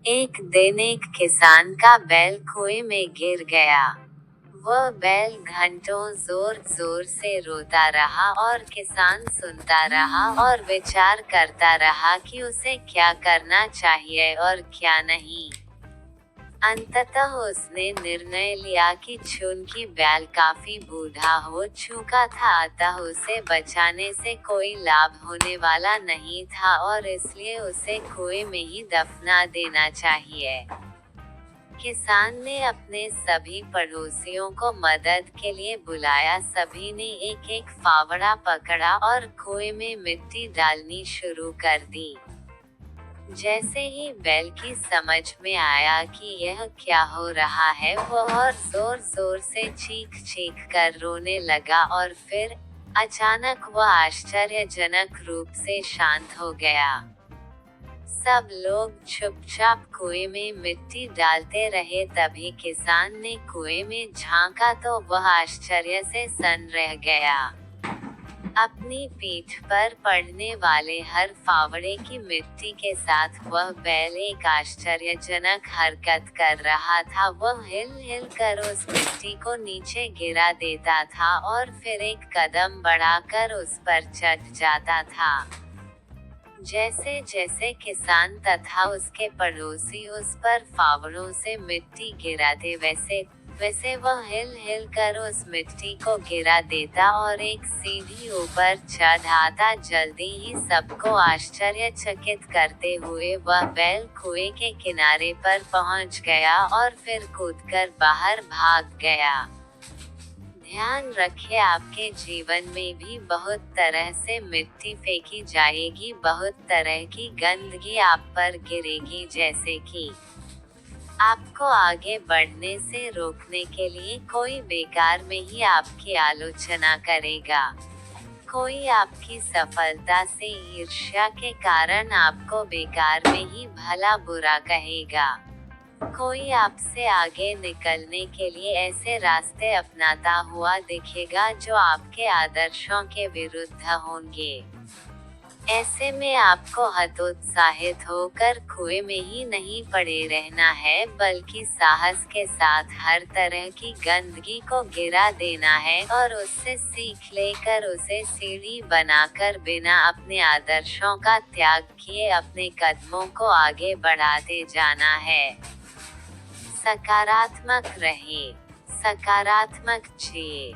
एक दिन एक किसान का बैल कुएं में गिर गया। वह बैल घंटों जोर जोर से रोता रहा और किसान सुनता रहा और विचार करता रहा कि उसे क्या करना चाहिए और क्या नहीं। अंततः उसने निर्णय लिया कि चूंकि बैल काफी बूढ़ा हो चुका था अतः उसे बचाने से कोई लाभ होने वाला नहीं था और इसलिए उसे कुएं में ही दफना देना चाहिए। किसान ने अपने सभी पड़ोसियों को मदद के लिए बुलाया। सभी ने एक एक फावड़ा पकड़ा और कुएं में मिट्टी डालनी शुरू कर दी। जैसे ही बैल की समझ में आया कि यह क्या हो रहा है वह और जोर जोर से चीख चीख कर रोने लगा और फिर अचानक वह आश्चर्यजनक रूप से शांत हो गया। सब लोग चुपचाप कुएं में मिट्टी डालते रहे। तभी किसान ने कुएं में झांका तो वह आश्चर्य से सन्न रह गया। अपनी पीठ पर पड़ने वाले हर फावड़े की मिट्टी के साथ वह बैल एक आश्चर्यजनक हरकत कर रहा था। वह हिल हिल कर उस मिट्टी को नीचे गिरा देता था और फिर एक कदम बढ़ाकर उस पर चढ़ जाता था। जैसे जैसे किसान तथा उसके पड़ोसी उस पर फावड़ों से मिट्टी गिराते वैसे वैसे वह हिल हिल कर उस मिट्टी को गिरा देता और एक सीढ़ी ऊपर चढ़ आता। जल्दी ही सबको आश्चर्यचकित करते हुए वह बैल कुएं के किनारे पर पहुंच गया और फिर कूदकर बाहर भाग गया। ध्यान रखें, आपके जीवन में भी बहुत तरह से मिट्टी फेंकी जाएगी, बहुत तरह की गंदगी आप पर गिरेगी, जैसे कि आपको आगे बढ़ने से रोकने के लिए कोई बेकार में ही आपकी आलोचना करेगा। कोई आपकी सफलता से ईर्ष्या के कारण आपको बेकार में ही भला बुरा कहेगा। कोई आपसे आगे निकलने के लिए ऐसे रास्ते अपनाता हुआ दिखेगा जो आपके आदर्शों के विरुद्ध होंगे। ऐसे में आपको हतोत्साहित होकर कुएं में ही नहीं पड़े रहना है, बल्कि साहस के साथ हर तरह की गंदगी को गिरा देना है और उससे सीख लेकर उसे सीढ़ी बनाकर बिना अपने आदर्शों का त्याग किए अपने कदमों को आगे बढ़ाते जाना है। सकारात्मक रहें, सकारात्मक जिए।